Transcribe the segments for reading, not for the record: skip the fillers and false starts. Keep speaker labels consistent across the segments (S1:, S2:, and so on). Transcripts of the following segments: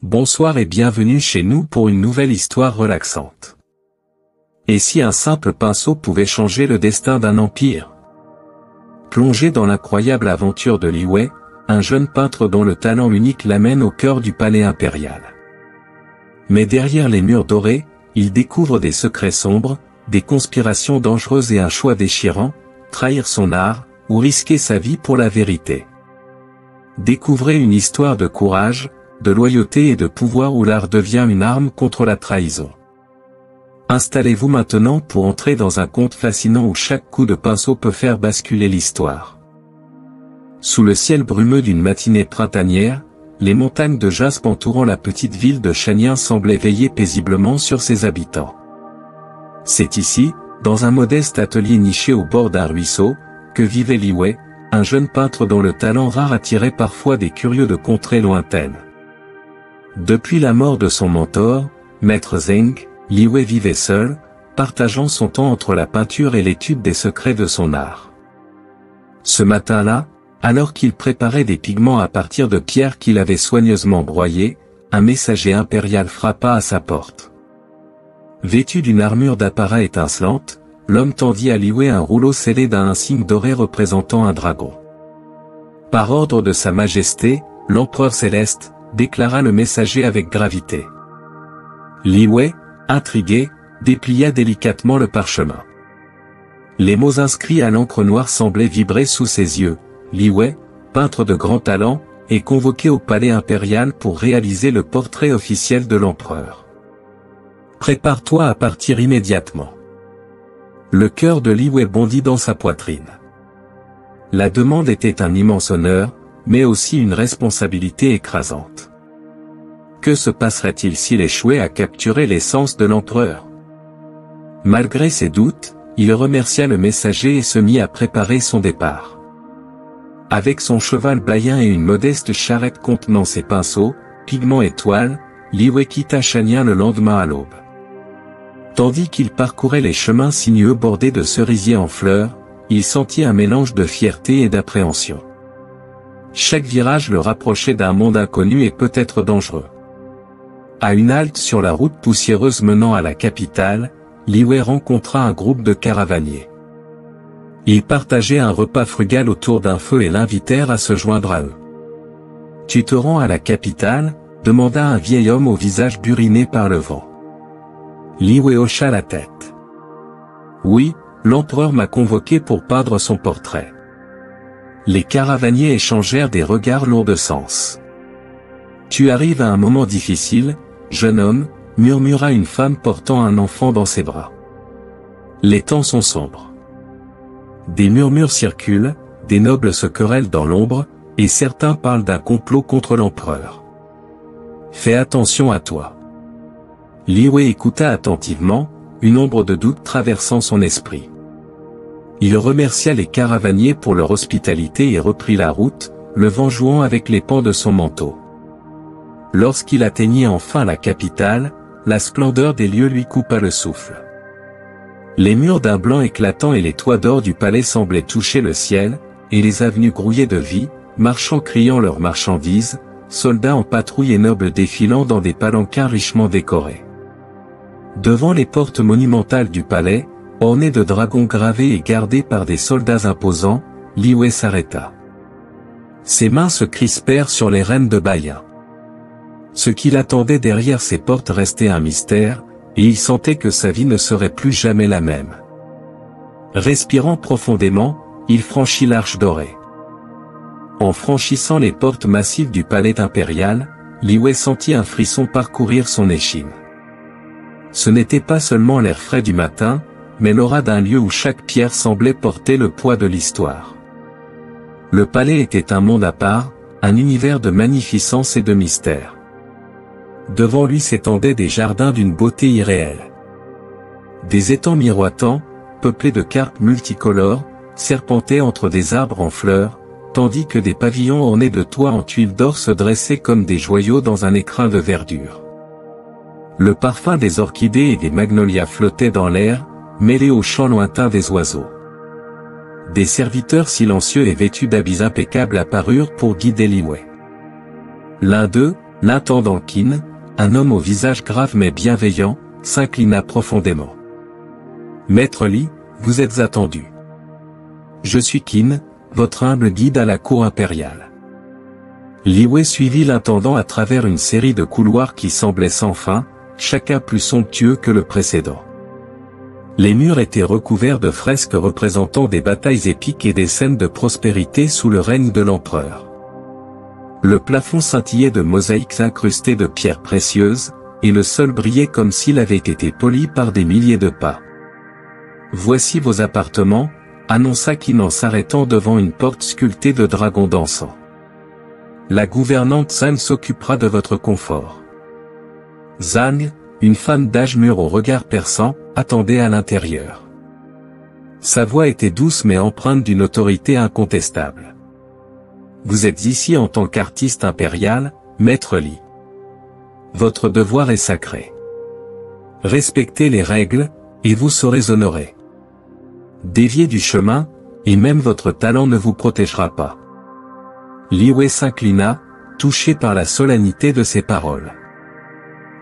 S1: Bonsoir et bienvenue chez nous pour une nouvelle histoire relaxante. Et si un simple pinceau pouvait changer le destin d'un empire? Plongé dans l'incroyable aventure de Li Wei, un jeune peintre dont le talent unique l'amène au cœur du palais impérial. Mais derrière les murs dorés, il découvre des secrets sombres, des conspirations dangereuses et un choix déchirant, trahir son art, ou risquer sa vie pour la vérité. Découvrez une histoire de courage, de loyauté et de pouvoir où l'art devient une arme contre la trahison. Installez-vous maintenant pour entrer dans un conte fascinant où chaque coup de pinceau peut faire basculer l'histoire. Sous le ciel brumeux d'une matinée printanière, les montagnes de jaspe entourant la petite ville de Shanian semblaient veiller paisiblement sur ses habitants. C'est ici, dans un modeste atelier niché au bord d'un ruisseau, que vivait Li Wei, un jeune peintre dont le talent rare attirait parfois des curieux de contrées lointaines. Depuis la mort de son mentor, Maître Zheng, Li Wei vivait seul, partageant son temps entre la peinture et l'étude des secrets de son art. Ce matin-là, alors qu'il préparait des pigments à partir de pierres qu'il avait soigneusement broyées, un messager impérial frappa à sa porte. Vêtu d'une armure d'apparat étincelante, l'homme tendit à Li Wei un rouleau scellé d'un insigne doré représentant un dragon. Par ordre de Sa Majesté, l'Empereur Céleste, déclara le messager avec gravité. Li Wei, intrigué, déplia délicatement le parchemin. Les mots inscrits à l'encre noire semblaient vibrer sous ses yeux. Li Wei, peintre de grand talent, est convoqué au palais impérial pour réaliser le portrait officiel de l'empereur. Prépare-toi à partir immédiatement. Le cœur de Li Wei bondit dans sa poitrine. La demande était un immense honneur, mais aussi une responsabilité écrasante. Que se passerait-il s'il échouait à capturer l'essence de l'empereur? Malgré ses doutes, il remercia le messager et se mit à préparer son départ. Avec son cheval Baïen et une modeste charrette contenant ses pinceaux, pigments et toiles, Li Wei quitta Shanian le lendemain à l'aube. Tandis qu'il parcourait les chemins sinueux bordés de cerisiers en fleurs, il sentit un mélange de fierté et d'appréhension. Chaque virage le rapprochait d'un monde inconnu et peut-être dangereux. À une halte sur la route poussiéreuse menant à la capitale, Li Wei rencontra un groupe de caravaniers. Ils partageaient un repas frugal autour d'un feu et l'invitèrent à se joindre à eux. « Tu te rends à la capitale ?» demanda un vieil homme au visage buriné par le vent. Li Wei hocha la tête. « Oui, l'empereur m'a convoqué pour peindre son portrait. » Les caravaniers échangèrent des regards lourds de sens. « Tu arrives à un moment difficile, jeune homme, » murmura une femme portant un enfant dans ses bras. « Les temps sont sombres. Des murmures circulent, des nobles se querellent dans l'ombre, et certains parlent d'un complot contre l'empereur. Fais attention à toi. » Li Wei écouta attentivement, une ombre de doute traversant son esprit. Il remercia les caravaniers pour leur hospitalité et reprit la route, le vent jouant avec les pans de son manteau. Lorsqu'il atteignit enfin la capitale, la splendeur des lieux lui coupa le souffle. Les murs d'un blanc éclatant et les toits d'or du palais semblaient toucher le ciel, et les avenues grouillaient de vie, marchands criant leurs marchandises, soldats en patrouille et nobles défilant dans des palanquins richement décorés. Devant les portes monumentales du palais, ornées de dragons gravés et gardés par des soldats imposants, Li Wei s'arrêta. Ses mains se crispèrent sur les rênes de Baïen. Ce qu'il attendait derrière ces portes restait un mystère, et il sentait que sa vie ne serait plus jamais la même. Respirant profondément, il franchit l'arche dorée. En franchissant les portes massives du palais impérial, Li Wei sentit un frisson parcourir son échine. Ce n'était pas seulement l'air frais du matin, mais l'aura d'un lieu où chaque pierre semblait porter le poids de l'histoire. Le palais était un monde à part, un univers de magnificence et de mystère. Devant lui s'étendaient des jardins d'une beauté irréelle. Des étangs miroitants, peuplés de carpes multicolores, serpentaient entre des arbres en fleurs, tandis que des pavillons ornés de toits en tuiles d'or se dressaient comme des joyaux dans un écrin de verdure. Le parfum des orchidées et des magnolias flottait dans l'air, mêlé au chant lointain des oiseaux. Des serviteurs silencieux et vêtus d'habits impeccables apparurent pour guider Li Wei. L'un d'eux, L'intendant Qin, un homme au visage grave mais bienveillant, s'inclina profondément. Maître Li, vous êtes attendu. Je suis Qin, votre humble guide à la cour impériale. Li Wei suivit l'intendant à travers une série de couloirs qui semblaient sans fin, chacun plus somptueux que le précédent. Les murs étaient recouverts de fresques représentant des batailles épiques et des scènes de prospérité sous le règne de l'empereur. Le plafond scintillait de mosaïques incrustées de pierres précieuses, et le sol brillait comme s'il avait été poli par des milliers de pas. Voici vos appartements, annonça Qin en s'arrêtant devant une porte sculptée de dragons dansants. La gouvernante Zhang s'occupera de votre confort. Zhang, une femme d'âge mûr au regard perçant, attendait à l'intérieur. Sa voix était douce mais empreinte d'une autorité incontestable. Vous êtes ici en tant qu'artiste impérial, maître Li. Votre devoir est sacré. Respectez les règles, et vous serez honoré. Déviez du chemin, et même votre talent ne vous protégera pas. Li Wei s'inclina, touché par la solennité de ses paroles.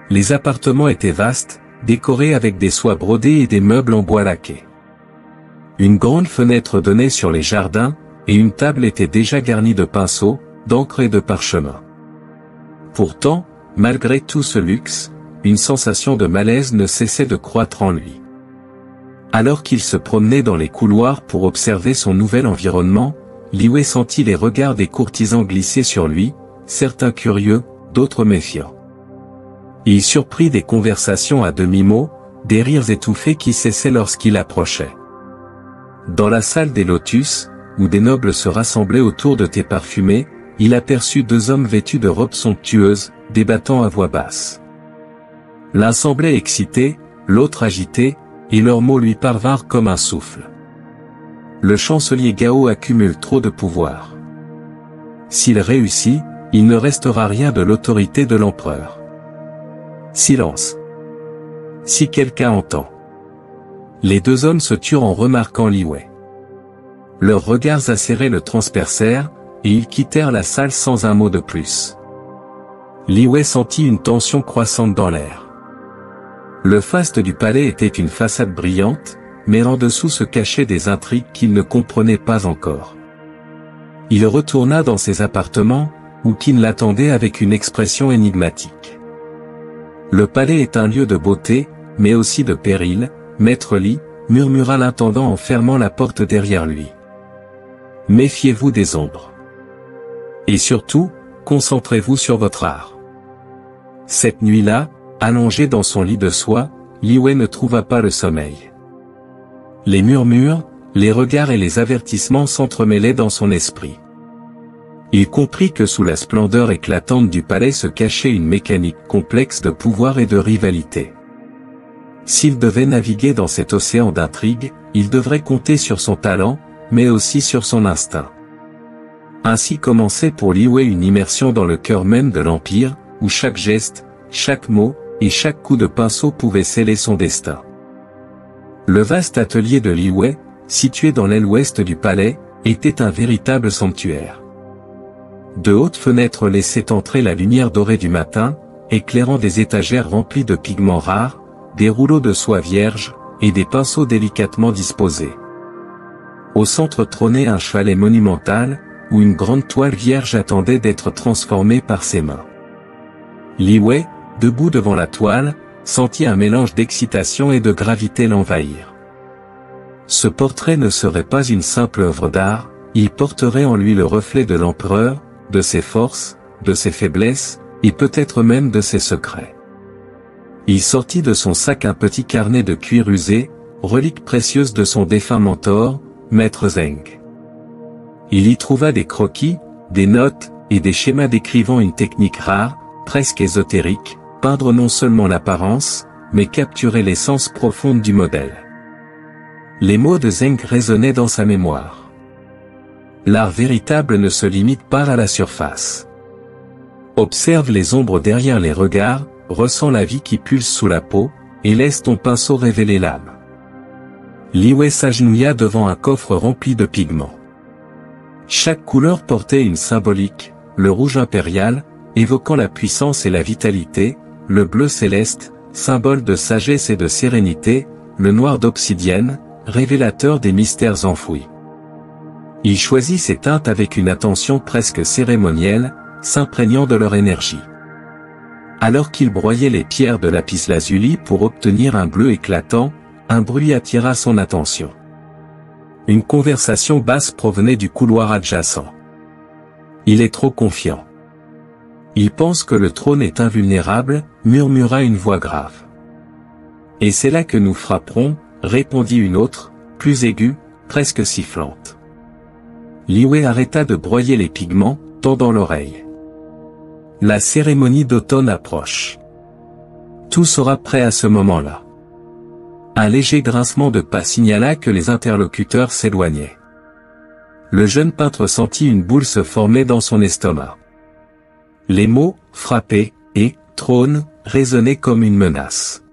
S1: Les appartements étaient vastes, décorés avec des soies brodées et des meubles en bois laqué. Une grande fenêtre donnait sur les jardins, et une table était déjà garnie de pinceaux, d'encre et de parchemin. Pourtant, malgré tout ce luxe, une sensation de malaise ne cessait de croître en lui. Alors qu'il se promenait dans les couloirs pour observer son nouvel environnement, Li Wei sentit les regards des courtisans glisser sur lui, certains curieux, d'autres méfiants. Il surprit des conversations à demi-mot, des rires étouffés qui cessaient lorsqu'il approchait. Dans la salle des lotus, où des nobles se rassemblaient autour de thé parfumé, il aperçut deux hommes vêtus de robes somptueuses, débattant à voix basse. L'un semblait excité, l'autre agité, et leurs mots lui parvinrent comme un souffle. Le chancelier Gao accumule trop de pouvoir. S'il réussit, il ne restera rien de l'autorité de l'empereur. Silence. Si quelqu'un entend. Les deux hommes se turent en remarquant Li Wei. Leurs regards acérés le transpercèrent, et ils quittèrent la salle sans un mot de plus. Li Wei sentit une tension croissante dans l'air. Le faste du palais était une façade brillante, mais en dessous se cachaient des intrigues qu'il ne comprenait pas encore. Il retourna dans ses appartements, où Qin l'attendait avec une expression énigmatique. Le palais est un lieu de beauté, mais aussi de péril, maître Li, murmura l'intendant en fermant la porte derrière lui. Méfiez-vous des ombres. Et surtout, concentrez-vous sur votre art. Cette nuit-là, allongé dans son lit de soie, Li Wei ne trouva pas le sommeil. Les murmures, les regards et les avertissements s'entremêlaient dans son esprit. Il comprit que sous la splendeur éclatante du palais se cachait une mécanique complexe de pouvoir et de rivalité. S'il devait naviguer dans cet océan d'intrigues, il devrait compter sur son talent, mais aussi sur son instinct. Ainsi commençait pour Li Wei une immersion dans le cœur même de l'Empire, où chaque geste, chaque mot, et chaque coup de pinceau pouvait sceller son destin. Le vaste atelier de Li Wei, situé dans l'aile ouest du palais, était un véritable sanctuaire. De hautes fenêtres laissaient entrer la lumière dorée du matin, éclairant des étagères remplies de pigments rares, des rouleaux de soie vierge, et des pinceaux délicatement disposés. Au centre trônait un chevalet monumental, où une grande toile vierge attendait d'être transformée par ses mains. Li Wei, debout devant la toile, sentit un mélange d'excitation et de gravité l'envahir. Ce portrait ne serait pas une simple œuvre d'art, il porterait en lui le reflet de l'empereur, de ses forces, de ses faiblesses, et peut-être même de ses secrets. Il sortit de son sac un petit carnet de cuir usé, relique précieuse de son défunt mentor, Maître Zheng. Il y trouva des croquis, des notes, et des schémas décrivant une technique rare, presque ésotérique, peindre non seulement l'apparence, mais capturer l'essence profonde du modèle. Les mots de Zheng résonnaient dans sa mémoire. L'art véritable ne se limite pas à la surface. Observe les ombres derrière les regards, ressens la vie qui pulse sous la peau, et laisse ton pinceau révéler l'âme. Li Wei s'agenouilla devant un coffre rempli de pigments. Chaque couleur portait une symbolique, le rouge impérial, évoquant la puissance et la vitalité, le bleu céleste, symbole de sagesse et de sérénité, le noir d'obsidienne, révélateur des mystères enfouis. Il choisit ces teintes avec une attention presque cérémonielle, s'imprégnant de leur énergie. Alors qu'il broyait les pierres de lapis-lazuli pour obtenir un bleu éclatant, un bruit attira son attention. Une conversation basse provenait du couloir adjacent. Il est trop confiant. Il pense que le trône est invulnérable, murmura une voix grave. Et c'est là que nous frapperons, répondit une autre, plus aiguë, presque sifflante. Liyue arrêta de broyer les pigments, tendant l'oreille. La cérémonie d'automne approche. Tout sera prêt à ce moment-là. Un léger grincement de pas signala que les interlocuteurs s'éloignaient. Le jeune peintre sentit une boule se former dans son estomac. Les mots « frapper » et « trône » résonnaient comme une menace.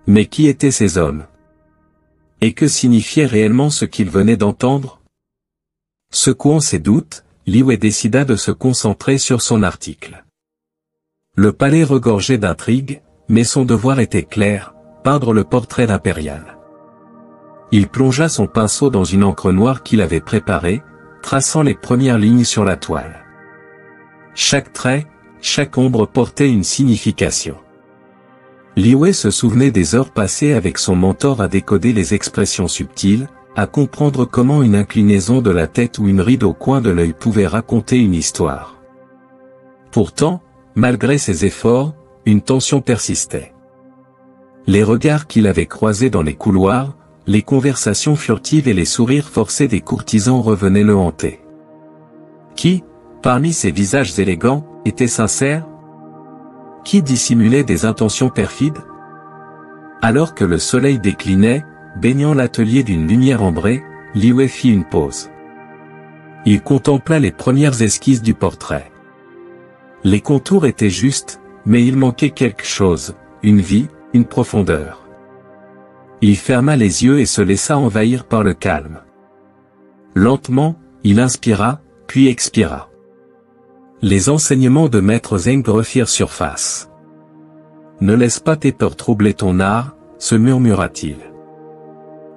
S1: Mais qui étaient ces hommes? Et que signifiait réellement ce qu'il venait d'entendre? Secouant ses doutes, Liyue décida de se concentrer sur son article. Le palais regorgeait d'intrigues, mais son devoir était clair, peindre le portrait d'impérial. Il plongea son pinceau dans une encre noire qu'il avait préparée, traçant les premières lignes sur la toile. Chaque trait, chaque ombre portait une signification. Liyue se souvenait des heures passées avec son mentor à décoder les expressions subtiles, à comprendre comment une inclinaison de la tête ou une ride au coin de l'œil pouvait raconter une histoire. Pourtant, malgré ses efforts, une tension persistait. Les regards qu'il avait croisés dans les couloirs, les conversations furtives et les sourires forcés des courtisans revenaient le hanter. Qui, parmi ces visages élégants, était sincère? Qui dissimulait des intentions perfides? Alors que le soleil déclinait, baignant l'atelier d'une lumière ambrée, Liyue fit une pause. Il contempla les premières esquisses du portrait. Les contours étaient justes, mais il manquait quelque chose, une vie, une profondeur. Il ferma les yeux et se laissa envahir par le calme. Lentement, il inspira, puis expira. Les enseignements de Maître Zheng refirent surface. Ne laisse pas tes peurs troubler ton art, se murmura-t-il.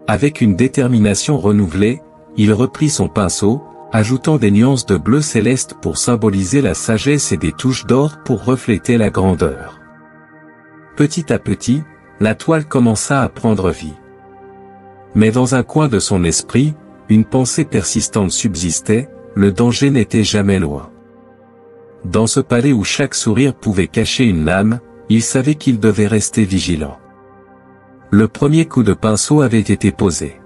S1: Avec une détermination renouvelée, il reprit son pinceau, ajoutant des nuances de bleu céleste pour symboliser la sagesse et des touches d'or pour refléter la grandeur. Petit à petit, la toile commença à prendre vie. Mais dans un coin de son esprit, une pensée persistante subsistait, le danger n'était jamais loin. Dans ce palais où chaque sourire pouvait cacher une lame, il savait qu'il devait rester vigilant. Le premier coup de pinceau avait été posé.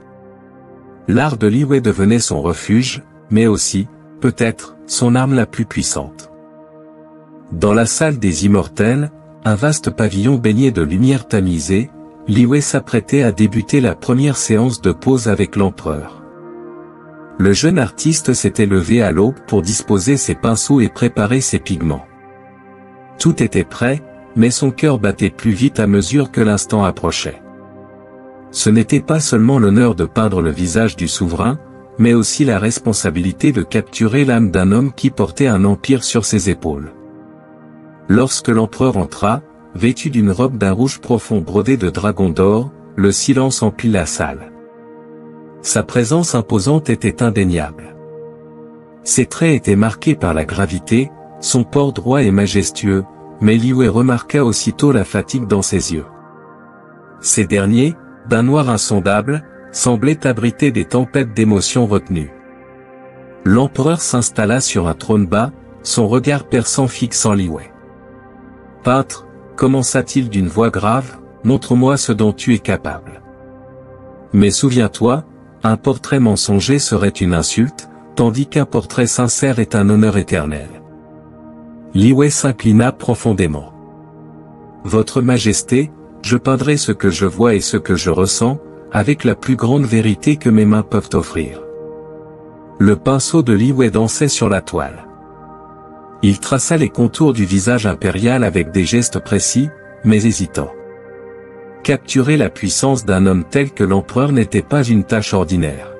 S1: L'art de Liyue devenait son refuge, mais aussi, peut-être, son arme la plus puissante. Dans la salle des immortels, un vaste pavillon baigné de lumière tamisée, Liyue s'apprêtait à débuter la première séance de pose avec l'empereur. Le jeune artiste s'était levé à l'aube pour disposer ses pinceaux et préparer ses pigments. Tout était prêt, mais son cœur battait plus vite à mesure que l'instant approchait. Ce n'était pas seulement l'honneur de peindre le visage du souverain, mais aussi la responsabilité de capturer l'âme d'un homme qui portait un empire sur ses épaules. Lorsque l'empereur entra, vêtu d'une robe d'un rouge profond brodé de dragons d'or, le silence emplit la salle. Sa présence imposante était indéniable. Ses traits étaient marqués par la gravité, son port droit et majestueux, mais Liyue remarqua aussitôt la fatigue dans ses yeux. Ces derniers, d'un noir insondable, semblaient abriter des tempêtes d'émotions retenues. L'empereur s'installa sur un trône bas, son regard perçant fixant Liyue. « Peintre, commença-t-il d'une voix grave, montre-moi ce dont tu es capable. Mais souviens-toi, un portrait mensonger serait une insulte, tandis qu'un portrait sincère est un honneur éternel. » Liyue s'inclina profondément. « Votre Majesté, je peindrai ce que je vois et ce que je ressens, avec la plus grande vérité que mes mains peuvent offrir. » Le pinceau de Liyue dansait sur la toile. Il traça les contours du visage impérial avec des gestes précis, mais hésitants. Capturer la puissance d'un homme tel que l'empereur n'était pas une tâche ordinaire.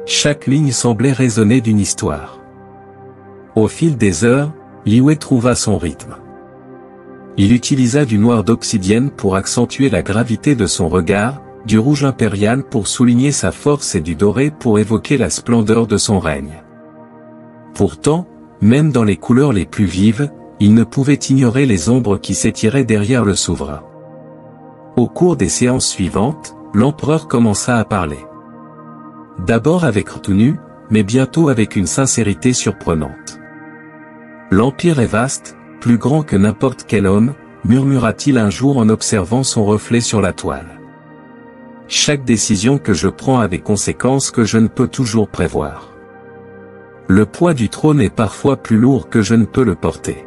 S1: Chaque ligne semblait résonner d'une histoire. Au fil des heures, Li Wei trouva son rythme. Il utilisa du noir d'obsidienne pour accentuer la gravité de son regard, du rouge impérial pour souligner sa force et du doré pour évoquer la splendeur de son règne. Pourtant, même dans les couleurs les plus vives, il ne pouvait ignorer les ombres qui s'étiraient derrière le souverain. Au cours des séances suivantes, l'empereur commença à parler. D'abord avec retenue, mais bientôt avec une sincérité surprenante. L'Empire est vaste, plus grand que n'importe quel homme, murmura-t-il un jour en observant son reflet sur la toile. Chaque décision que je prends a des conséquences que je ne peux toujours prévoir. Le poids du trône est parfois plus lourd que je ne peux le porter.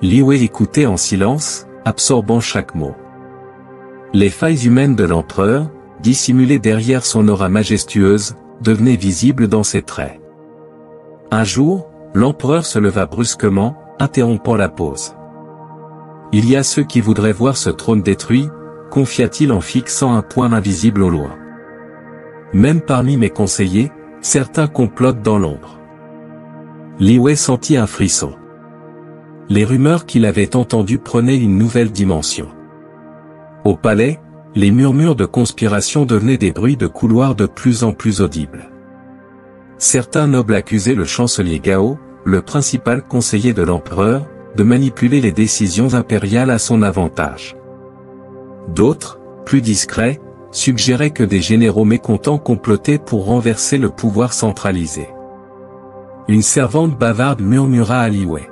S1: Li Wei écoutait en silence, absorbant chaque mot. Les failles humaines de l'empereur, dissimulées derrière son aura majestueuse, devenaient visibles dans ses traits. Un jour, l'empereur se leva brusquement, interrompant la pause. « Il y a ceux qui voudraient voir ce trône détruit », confia-t-il en fixant un point invisible au loin. « Même parmi mes conseillers, certains complotent dans l'ombre. » Li Wei sentit un frisson. Les rumeurs qu'il avait entendues prenaient une nouvelle dimension. Au palais, les murmures de conspiration devenaient des bruits de couloir de plus en plus audibles. Certains nobles accusaient le chancelier Gao, le principal conseiller de l'empereur, de manipuler les décisions impériales à son avantage. D'autres, plus discrets, suggéraient que des généraux mécontents complotaient pour renverser le pouvoir centralisé. Une servante bavarde murmura à Li Wei.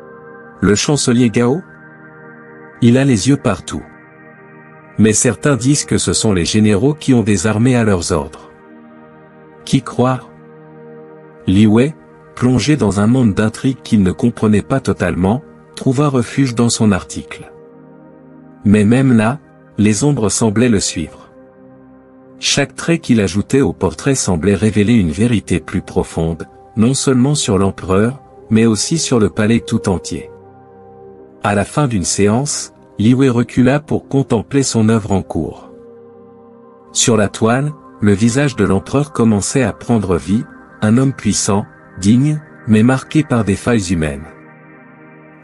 S1: « Le chancelier Gao ? Il a les yeux partout. Mais certains disent que ce sont les généraux qui ont des armées à leurs ordres. Qui croire ? » Li Wei, plongé dans un monde d'intrigues qu'il ne comprenait pas totalement, trouva refuge dans son article. Mais même là, les ombres semblaient le suivre. Chaque trait qu'il ajoutait au portrait semblait révéler une vérité plus profonde, non seulement sur l'empereur, mais aussi sur le palais tout entier. À la fin d'une séance, Li Wei recula pour contempler son œuvre en cours. Sur la toile, le visage de l'empereur commençait à prendre vie, un homme puissant, digne, mais marqué par des failles humaines.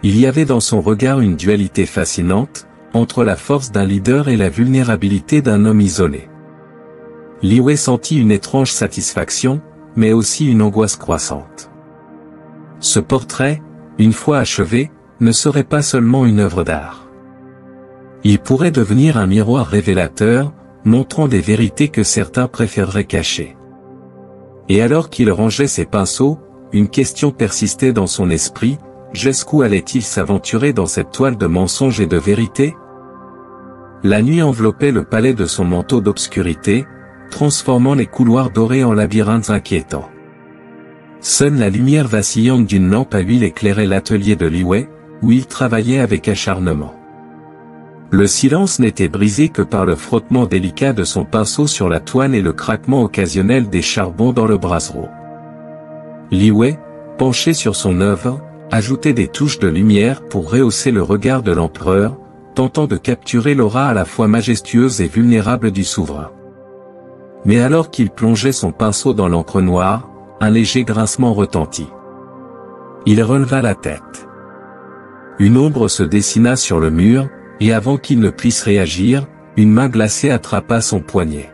S1: Il y avait dans son regard une dualité fascinante, entre la force d'un leader et la vulnérabilité d'un homme isolé. Li Wei sentit une étrange satisfaction, mais aussi une angoisse croissante. Ce portrait, une fois achevé, ne serait pas seulement une œuvre d'art. Il pourrait devenir un miroir révélateur, montrant des vérités que certains préféreraient cacher. Et alors qu'il rangeait ses pinceaux, une question persistait dans son esprit, jusqu'où allait-il s'aventurer dans cette toile de mensonges et de vérité ? La nuit enveloppait le palais de son manteau d'obscurité, transformant les couloirs dorés en labyrinthes inquiétants. Seule la lumière vacillante d'une lampe à huile éclairait l'atelier de Li Wei, où il travaillait avec acharnement. Le silence n'était brisé que par le frottement délicat de son pinceau sur la toile et le craquement occasionnel des charbons dans le brasero. Li Wei, penché sur son œuvre, ajoutait des touches de lumière pour rehausser le regard de l'empereur, tentant de capturer l'aura à la fois majestueuse et vulnérable du souverain. Mais alors qu'il plongeait son pinceau dans l'encre noire, un léger grincement retentit. Il releva la tête. Une ombre se dessina sur le mur, et avant qu'il ne puisse réagir, une main glacée attrapa son poignet.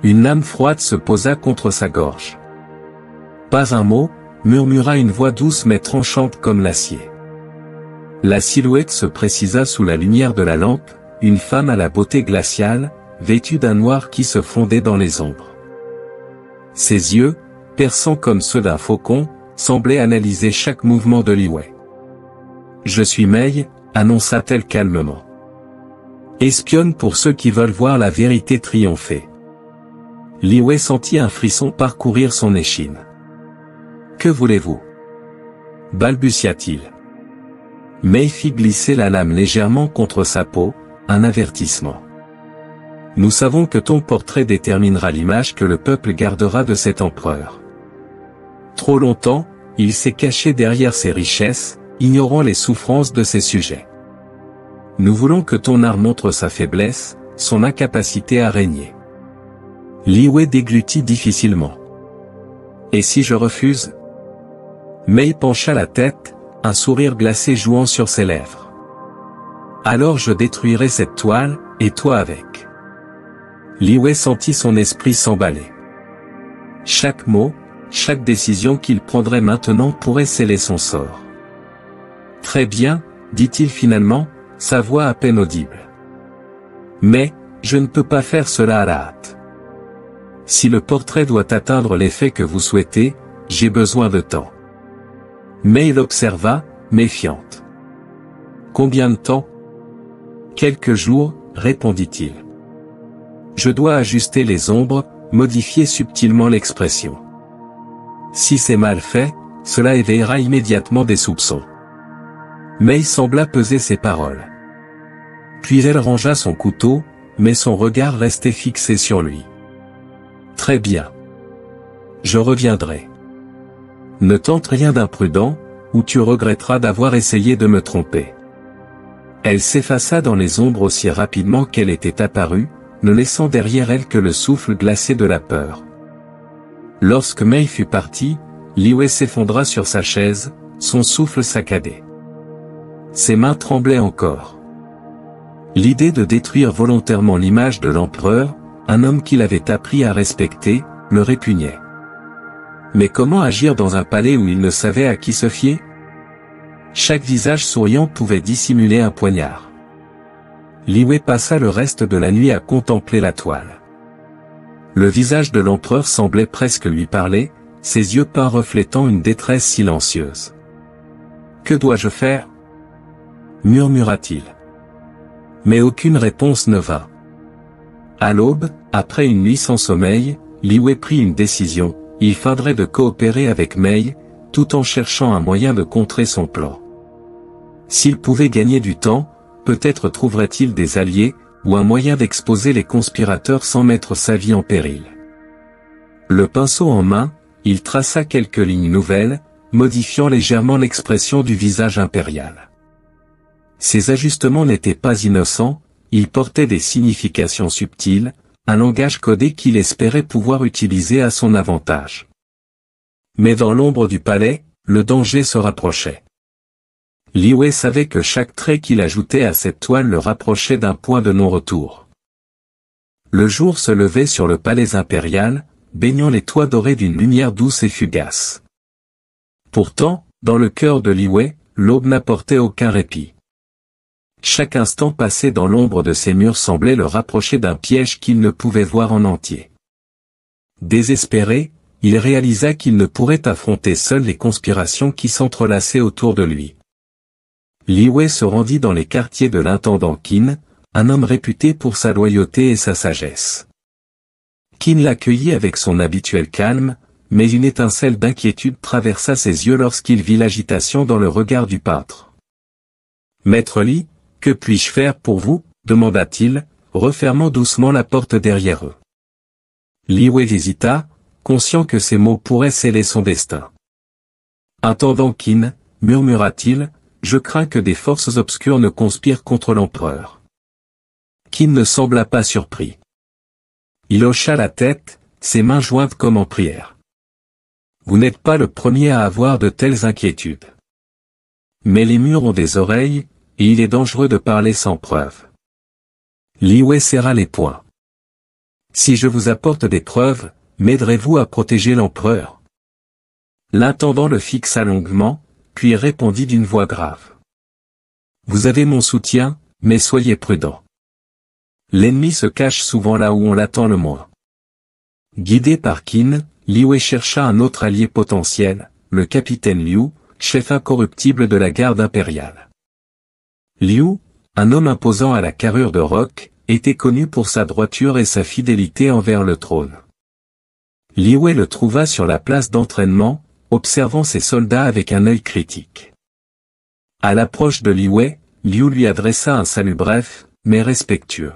S1: Une lame froide se posa contre sa gorge. Pas un mot, murmura une voix douce mais tranchante comme l'acier. La silhouette se précisa sous la lumière de la lampe, une femme à la beauté glaciale, vêtue d'un noir qui se fondait dans les ombres. Ses yeux, perçants comme ceux d'un faucon, semblaient analyser chaque mouvement de Li Wei. « Je suis Mei », annonça-t-elle calmement. « Espionne pour ceux qui veulent voir la vérité triompher. » Li Wei sentit un frisson parcourir son échine. « Que voulez-vous » balbutia-t-il. Mei fit glisser la lame légèrement contre sa peau, un avertissement. « Nous savons que ton portrait déterminera l'image que le peuple gardera de cet empereur. Trop longtemps, il s'est caché derrière ses richesses, ignorant les souffrances de ses sujets. Nous voulons que ton art montre sa faiblesse, son incapacité à régner. » Li Wei déglutit difficilement. « Et si je refuse » Mei pencha la tête, un sourire glacé jouant sur ses lèvres. Alors je détruirai cette toile, et toi avec. Li Wei sentit son esprit s'emballer. Chaque mot, chaque décision qu'il prendrait maintenant pourrait sceller son sort. Très bien, dit-il finalement, sa voix à peine audible. Mais, je ne peux pas faire cela à la hâte. Si le portrait doit atteindre l'effet que vous souhaitez, j'ai besoin de temps. Mei l'observa, méfiante. Combien de temps? Quelques jours, répondit-il. Je dois ajuster les ombres, modifier subtilement l'expression. Si c'est mal fait, cela éveillera immédiatement des soupçons. Mei sembla peser ses paroles. Puis elle rangea son couteau, mais son regard restait fixé sur lui. Très bien. Je reviendrai. Ne tente rien d'imprudent, ou tu regretteras d'avoir essayé de me tromper. Elle s'effaça dans les ombres aussi rapidement qu'elle était apparue, ne laissant derrière elle que le souffle glacé de la peur. Lorsque Mei fut partie, Li Wei s'effondra sur sa chaise, son souffle saccadé. Ses mains tremblaient encore. L'idée de détruire volontairement l'image de l'empereur, un homme qu'il avait appris à respecter, le répugnait. Mais comment agir dans un palais où il ne savait à qui se fier? Chaque visage souriant pouvait dissimuler un poignard. Li Wei passa le reste de la nuit à contempler la toile. Le visage de l'empereur semblait presque lui parler, ses yeux peints reflétant une détresse silencieuse. « Que dois-je faire » murmura-t-il. Mais aucune réponse ne vint. À l'aube, après une nuit sans sommeil, Li Wei prit une décision, il faudrait de coopérer avec Mei, tout en cherchant un moyen de contrer son plan. S'il pouvait gagner du temps, peut-être trouverait-il des alliés, ou un moyen d'exposer les conspirateurs sans mettre sa vie en péril. Le pinceau en main, il traça quelques lignes nouvelles, modifiant légèrement l'expression du visage impérial. Ces ajustements n'étaient pas innocents, ils portaient des significations subtiles, un langage codé qu'il espérait pouvoir utiliser à son avantage. Mais dans l'ombre du palais, le danger se rapprochait. Li Wei savait que chaque trait qu'il ajoutait à cette toile le rapprochait d'un point de non-retour. Le jour se levait sur le palais impérial, baignant les toits dorés d'une lumière douce et fugace. Pourtant, dans le cœur de Li Wei, l'aube n'apportait aucun répit. Chaque instant passé dans l'ombre de ces murs semblait le rapprocher d'un piège qu'il ne pouvait voir en entier. Désespéré, il réalisa qu'il ne pourrait affronter seul les conspirations qui s'entrelaçaient autour de lui. Li Wei se rendit dans les quartiers de l'intendant Qin, un homme réputé pour sa loyauté et sa sagesse. Qin l'accueillit avec son habituel calme, mais une étincelle d'inquiétude traversa ses yeux lorsqu'il vit l'agitation dans le regard du peintre. « Maître Li, que puis-je faire pour vous ?» demanda-t-il, refermant doucement la porte derrière eux. Li Wei hésita, conscient que ces mots pourraient sceller son destin. « Intendant Qin, murmura-t-il, je crains que des forces obscures ne conspirent contre l'empereur. » Qin ne sembla pas surpris. Il hocha la tête, ses mains jointes comme en prière. « Vous n'êtes pas le premier à avoir de telles inquiétudes. Mais les murs ont des oreilles, et il est dangereux de parler sans preuve. » Li Wei serra les poings. « Si je vous apporte des preuves, m'aiderez-vous à protéger l'empereur ?» L'intendant le fixa longuement, puis répondit d'une voix grave. « Vous avez mon soutien, mais soyez prudent. L'ennemi se cache souvent là où on l'attend le moins. » Guidé par Qin, Li Wei chercha un autre allié potentiel, le capitaine Liu, chef incorruptible de la garde impériale. Liu, un homme imposant à la carrure de roc, était connu pour sa droiture et sa fidélité envers le trône. Li Wei le trouva sur la place d'entraînement, observant ses soldats avec un œil critique. À l'approche de Li Wei, Liu lui adressa un salut bref, mais respectueux.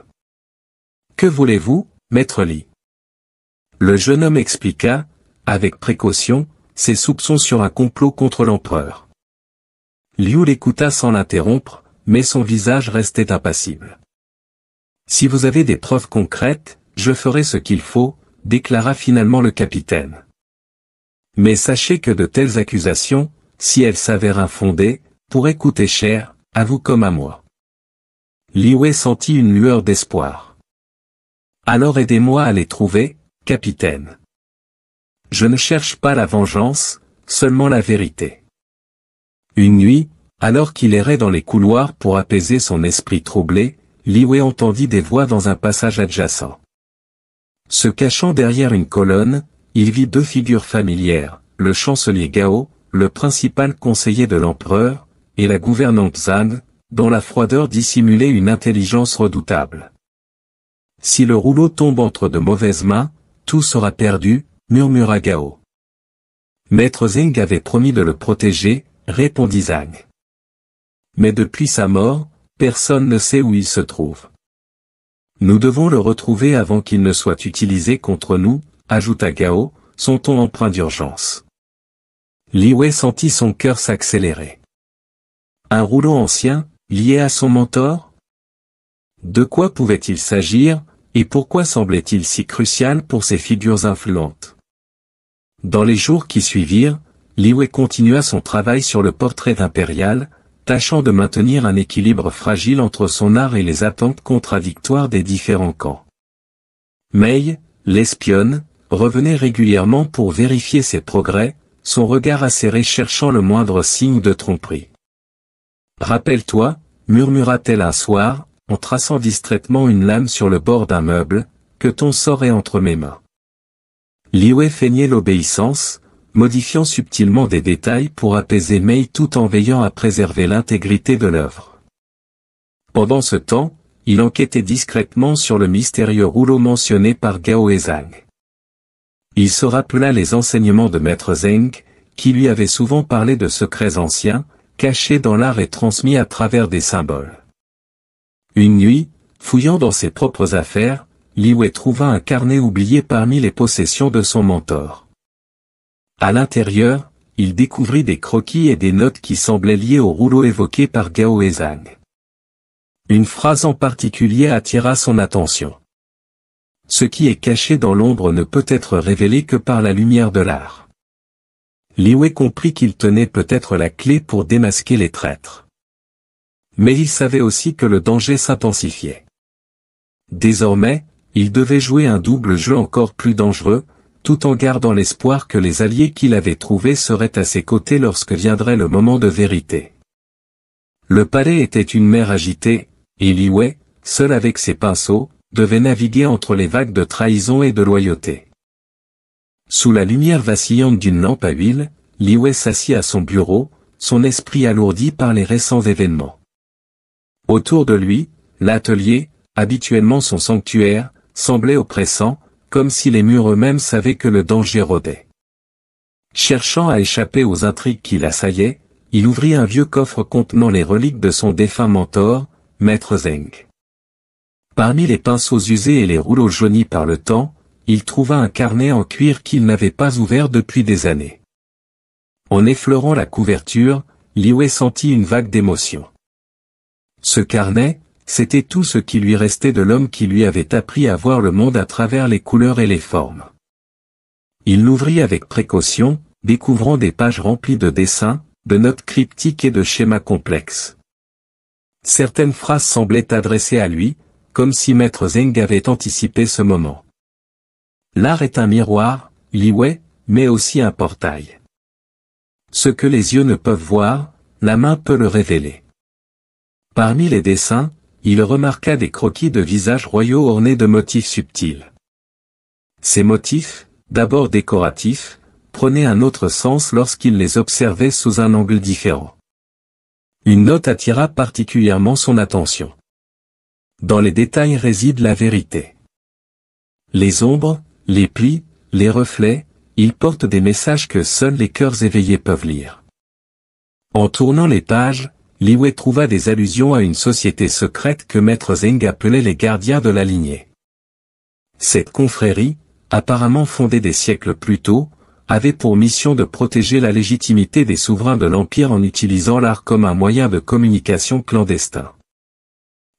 S1: « Que voulez-vous, maître Li ?» Le jeune homme expliqua, avec précaution, ses soupçons sur un complot contre l'empereur. Liu l'écouta sans l'interrompre, mais son visage restait impassible. « Si vous avez des preuves concrètes, je ferai ce qu'il faut, » déclara finalement le capitaine. « Mais sachez que de telles accusations, si elle s'avère infondée, pourrait coûter cher, à vous comme à moi. Li Wei sentit une lueur d'espoir. Alors aidez-moi à les trouver, capitaine. Je ne cherche pas la vengeance, seulement la vérité. Une nuit, alors qu'il errait dans les couloirs pour apaiser son esprit troublé, Li Wei entendit des voix dans un passage adjacent. Se cachant derrière une colonne, il vit deux figures familières, le chancelier Gao, le principal conseiller de l'empereur, et la gouvernante Zhan, dont la froideur dissimulait une intelligence redoutable. Si le rouleau tombe entre de mauvaises mains, tout sera perdu, murmura Gao. Maître Zheng avait promis de le protéger, répondit Zhang. Mais depuis sa mort, personne ne sait où il se trouve. Nous devons le retrouver avant qu'il ne soit utilisé contre nous, ajouta Gao, son ton empreint d'urgence. Li Wei sentit son cœur s'accélérer. Un rouleau ancien, lié à son mentor? De quoi pouvait-il s'agir, et pourquoi semblait-il si crucial pour ces figures influentes? Dans les jours qui suivirent, Li Wei continua son travail sur le portrait impérial, tâchant de maintenir un équilibre fragile entre son art et les attentes contradictoires des différents camps. Mei, l'espionne, revenait régulièrement pour vérifier ses progrès, son regard acéré cherchant le moindre signe de tromperie. « Rappelle-toi, murmura-t-elle un soir, en traçant distraitement une lame sur le bord d'un meuble, que ton sort est entre mes mains. » Li Wei feignait l'obéissance, modifiant subtilement des détails pour apaiser Mei tout en veillant à préserver l'intégrité de l'œuvre. Pendant ce temps, il enquêtait discrètement sur le mystérieux rouleau mentionné par Gao et Zhang. Il se rappela les enseignements de Maître Zheng, qui lui avait souvent parlé de secrets anciens, cachés dans l'art et transmis à travers des symboles. Une nuit, fouillant dans ses propres affaires, Li Wei trouva un carnet oublié parmi les possessions de son mentor. À l'intérieur, il découvrit des croquis et des notes qui semblaient liées au rouleau évoqué par Gao et Zhang. Une phrase en particulier attira son attention. Ce qui est caché dans l'ombre ne peut être révélé que par la lumière de l'art. Li Wei comprit qu'il tenait peut-être la clé pour démasquer les traîtres. Mais il savait aussi que le danger s'intensifiait. Désormais, il devait jouer un double jeu encore plus dangereux, tout en gardant l'espoir que les alliés qu'il avait trouvés seraient à ses côtés lorsque viendrait le moment de vérité. Le palais était une mer agitée, et Li Wei, seul avec ses pinceaux, devait naviguer entre les vagues de trahison et de loyauté. Sous la lumière vacillante d'une lampe à huile, Li Wei s'assit à son bureau, son esprit alourdi par les récents événements. Autour de lui, l'atelier, habituellement son sanctuaire, semblait oppressant, comme si les murs eux-mêmes savaient que le danger rôdait. Cherchant à échapper aux intrigues qui l'assaillaient, il ouvrit un vieux coffre contenant les reliques de son défunt mentor, Maître Zheng. Parmi les pinceaux usés et les rouleaux jaunis par le temps, il trouva un carnet en cuir qu'il n'avait pas ouvert depuis des années. En effleurant la couverture, Li Wei sentit une vague d'émotion. Ce carnet, c'était tout ce qui lui restait de l'homme qui lui avait appris à voir le monde à travers les couleurs et les formes. Il l'ouvrit avec précaution, découvrant des pages remplies de dessins, de notes cryptiques et de schémas complexes. Certaines phrases semblaient adressées à lui, comme si Maître Zheng avait anticipé ce moment. L'art est un miroir, Li Wei, mais aussi un portail. Ce que les yeux ne peuvent voir, la main peut le révéler. Parmi les dessins, il remarqua des croquis de visages royaux ornés de motifs subtils. Ces motifs, d'abord décoratifs, prenaient un autre sens lorsqu'il les observait sous un angle différent. Une note attira particulièrement son attention. Dans les détails réside la vérité. Les ombres, les plis, les reflets, ils portent des messages que seuls les cœurs éveillés peuvent lire. En tournant les pages, Li Wei trouva des allusions à une société secrète que Maître Zheng appelait les gardiens de la lignée. Cette confrérie, apparemment fondée des siècles plus tôt, avait pour mission de protéger la légitimité des souverains de l'Empire en utilisant l'art comme un moyen de communication clandestin.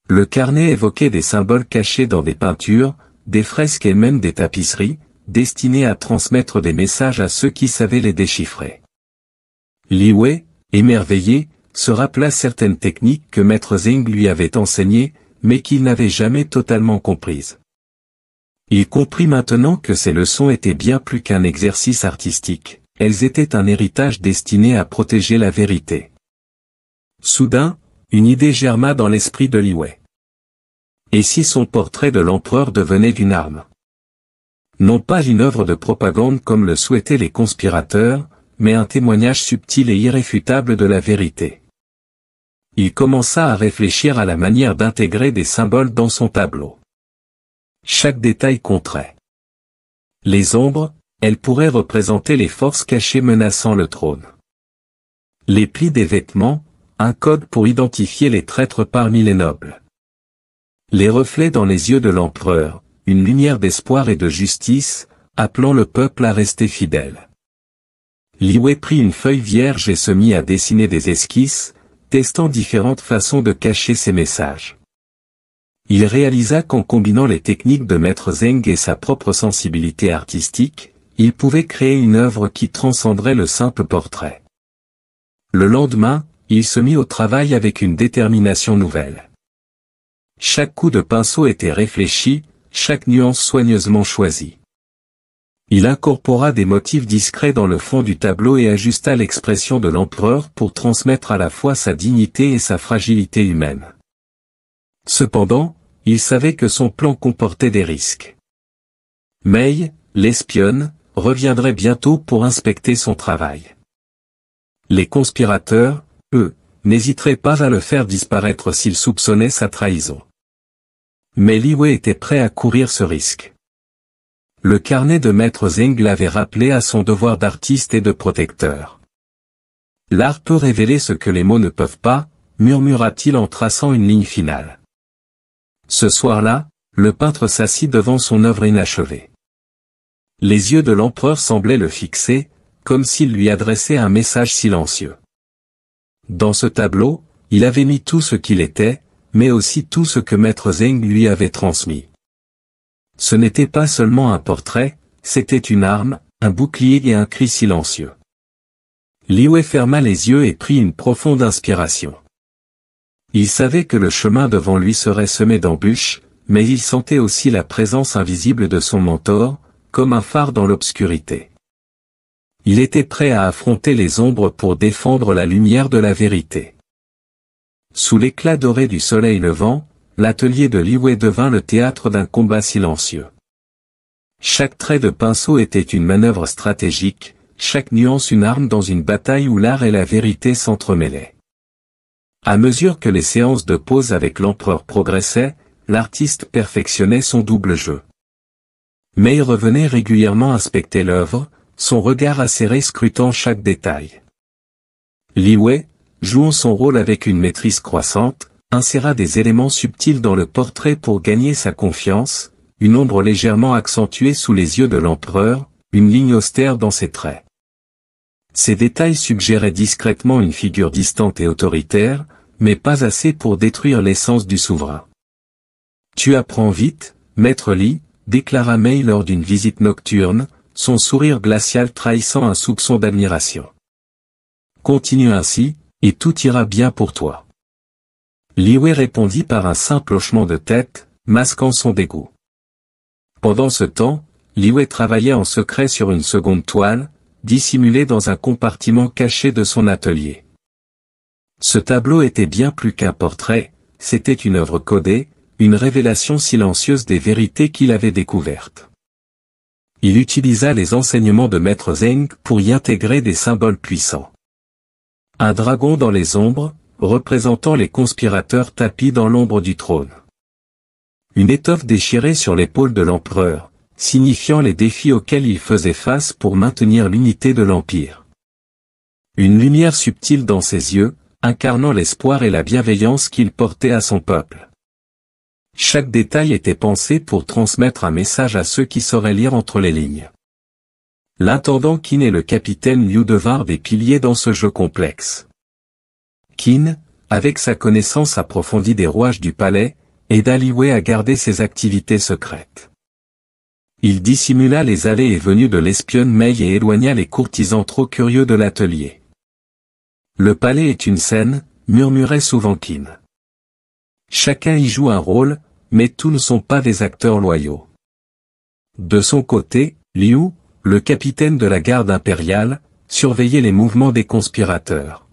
S1: Le carnet évoquait des symboles cachés dans des peintures, des fresques et même des tapisseries, destinés à transmettre des messages à ceux qui savaient les déchiffrer. Li Wei, émerveillé, se rappela certaines techniques que Maître Zheng lui avait enseignées, mais qu'il n'avait jamais totalement comprises. Il comprit maintenant que ces leçons étaient bien plus qu'un exercice artistique, elles étaient un héritage destiné à protéger la vérité. Soudain, une idée germa dans l'esprit de Li Wei. Et si son portrait de l'empereur devenait une arme? Non pas une œuvre de propagande comme le souhaitaient les conspirateurs, mais un témoignage subtil et irréfutable de la vérité. Il commença à réfléchir à la manière d'intégrer des symboles dans son tableau. Chaque détail compterait. Les ombres, elles pourraient représenter les forces cachées menaçant le trône. Les plis des vêtements, un code pour identifier les traîtres parmi les nobles. Les reflets dans les yeux de l'empereur, une lumière d'espoir et de justice, appelant le peuple à rester fidèle. Li Wei prit une feuille vierge et se mit à dessiner des esquisses, testant différentes façons de cacher ses messages. Il réalisa qu'en combinant les techniques de Maître Zheng et sa propre sensibilité artistique, il pouvait créer une œuvre qui transcenderait le simple portrait. Le lendemain, il se mit au travail avec une détermination nouvelle. Chaque coup de pinceau était réfléchi, chaque nuance soigneusement choisie. Il incorpora des motifs discrets dans le fond du tableau et ajusta l'expression de l'empereur pour transmettre à la fois sa dignité et sa fragilité humaine. Cependant, il savait que son plan comportait des risques. Mei, l'espionne, reviendrait bientôt pour inspecter son travail. Les conspirateurs, eux, n'hésiteraient pas à le faire disparaître s'ils soupçonnaient sa trahison. Mais Li Wei était prêt à courir ce risque. Le carnet de Maître Zheng l'avait rappelé à son devoir d'artiste et de protecteur. L'art peut révéler ce que les mots ne peuvent pas, murmura-t-il en traçant une ligne finale. Ce soir-là, le peintre s'assit devant son œuvre inachevée. Les yeux de l'empereur semblaient le fixer, comme s'il lui adressait un message silencieux. Dans ce tableau, il avait mis tout ce qu'il était, mais aussi tout ce que Maître Zheng lui avait transmis. Ce n'était pas seulement un portrait, c'était une arme, un bouclier et un cri silencieux. Li Wei ferma les yeux et prit une profonde inspiration. Il savait que le chemin devant lui serait semé d'embûches, mais il sentait aussi la présence invisible de son mentor, comme un phare dans l'obscurité. Il était prêt à affronter les ombres pour défendre la lumière de la vérité. Sous l'éclat doré du soleil levant, l'atelier de Li Wei devint le théâtre d'un combat silencieux. Chaque trait de pinceau était une manœuvre stratégique, chaque nuance une arme dans une bataille où l'art et la vérité s'entremêlaient. À mesure que les séances de pose avec l'empereur progressaient, l'artiste perfectionnait son double jeu. Mais il revenait régulièrement inspecter l'œuvre, son regard acéré scrutant chaque détail. Li Wei, jouant son rôle avec une maîtrise croissante, inséra des éléments subtils dans le portrait pour gagner sa confiance, une ombre légèrement accentuée sous les yeux de l'empereur, une ligne austère dans ses traits. Ces détails suggéraient discrètement une figure distante et autoritaire, mais pas assez pour détruire l'essence du souverain. « Tu apprends vite, maître Li », déclara Mei lors d'une visite nocturne, son sourire glacial trahissant un soupçon d'admiration. « Continue ainsi, et tout ira bien pour toi. » Li Wei répondit par un simple hochement de tête, masquant son dégoût. Pendant ce temps, Li Wei travaillait en secret sur une seconde toile, dissimulée dans un compartiment caché de son atelier. Ce tableau était bien plus qu'un portrait, c'était une œuvre codée, une révélation silencieuse des vérités qu'il avait découvertes. Il utilisa les enseignements de Maître Zheng pour y intégrer des symboles puissants. Un dragon dans les ombres, représentant les conspirateurs tapis dans l'ombre du trône. Une étoffe déchirée sur l'épaule de l'empereur, signifiant les défis auxquels il faisait face pour maintenir l'unité de l'Empire. Une lumière subtile dans ses yeux, incarnant l'espoir et la bienveillance qu'il portait à son peuple. Chaque détail était pensé pour transmettre un message à ceux qui sauraient lire entre les lignes. L'intendant Qin et le capitaine Liu devinrent des piliers dans ce jeu complexe. Qin, avec sa connaissance approfondie des rouages du palais, aida Li Wei à garder ses activités secrètes. Il dissimula les allées et venues de l'espionne Mei et éloigna les courtisans trop curieux de l'atelier. Le palais est une scène, murmurait souvent Qin. Chacun y joue un rôle, mais tous ne sont pas des acteurs loyaux. De son côté, Liu, le capitaine de la garde impériale, surveillait les mouvements des conspirateurs.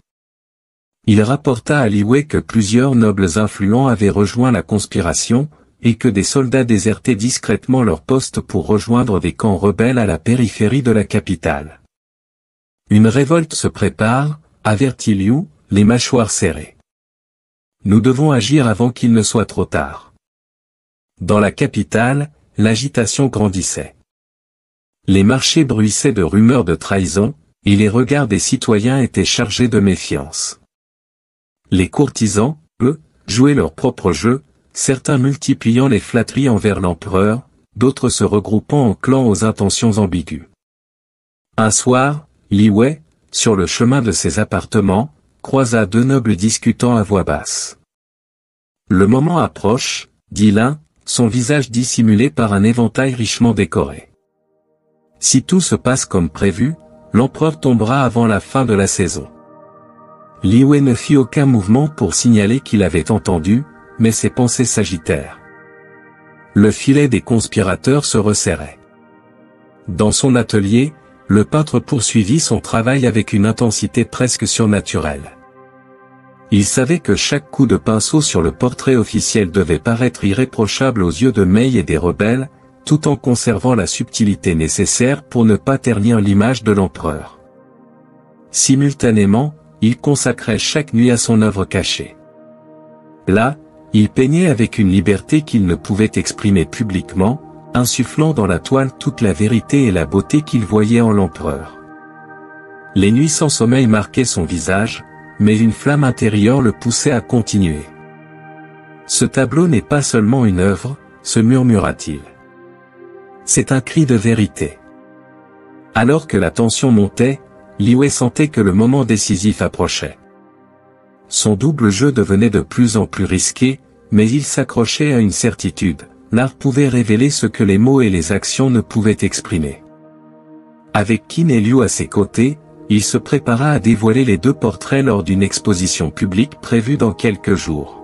S1: Il rapporta à Li Wei que plusieurs nobles influents avaient rejoint la conspiration, et que des soldats désertaient discrètement leur poste pour rejoindre des camps rebelles à la périphérie de la capitale. Une révolte se prépare, avertit Liu, les mâchoires serrées. Nous devons agir avant qu'il ne soit trop tard. Dans la capitale, l'agitation grandissait. Les marchés bruissaient de rumeurs de trahison, et les regards des citoyens étaient chargés de méfiance. Les courtisans, eux, jouaient leur propre jeu, certains multipliant les flatteries envers l'empereur, d'autres se regroupant en clans aux intentions ambiguës. Un soir, Li Wei, sur le chemin de ses appartements, croisa deux nobles discutant à voix basse. Le moment approche, dit l'un, son visage dissimulé par un éventail richement décoré. Si tout se passe comme prévu, l'empereur tombera avant la fin de la saison. Li Wei ne fit aucun mouvement pour signaler qu'il avait entendu, mais ses pensées s'agitèrent. Le filet des conspirateurs se resserrait. Dans son atelier, le peintre poursuivit son travail avec une intensité presque surnaturelle. Il savait que chaque coup de pinceau sur le portrait officiel devait paraître irréprochable aux yeux de Mei et des rebelles, tout en conservant la subtilité nécessaire pour ne pas ternir l'image de l'empereur. Simultanément, il consacrait chaque nuit à son œuvre cachée. Là, il peignait avec une liberté qu'il ne pouvait exprimer publiquement, insufflant dans la toile toute la vérité et la beauté qu'il voyait en l'empereur. Les nuits sans sommeil marquaient son visage, mais une flamme intérieure le poussait à continuer. Ce tableau n'est pas seulement une œuvre, se murmura-t-il. C'est un cri de vérité. Alors que la tension montait, Li Wei sentait que le moment décisif approchait. Son double jeu devenait de plus en plus risqué, mais il s'accrochait à une certitude, l'art pouvait révéler ce que les mots et les actions ne pouvaient exprimer. Avec Qin et Liu à ses côtés, il se prépara à dévoiler les deux portraits lors d'une exposition publique prévue dans quelques jours.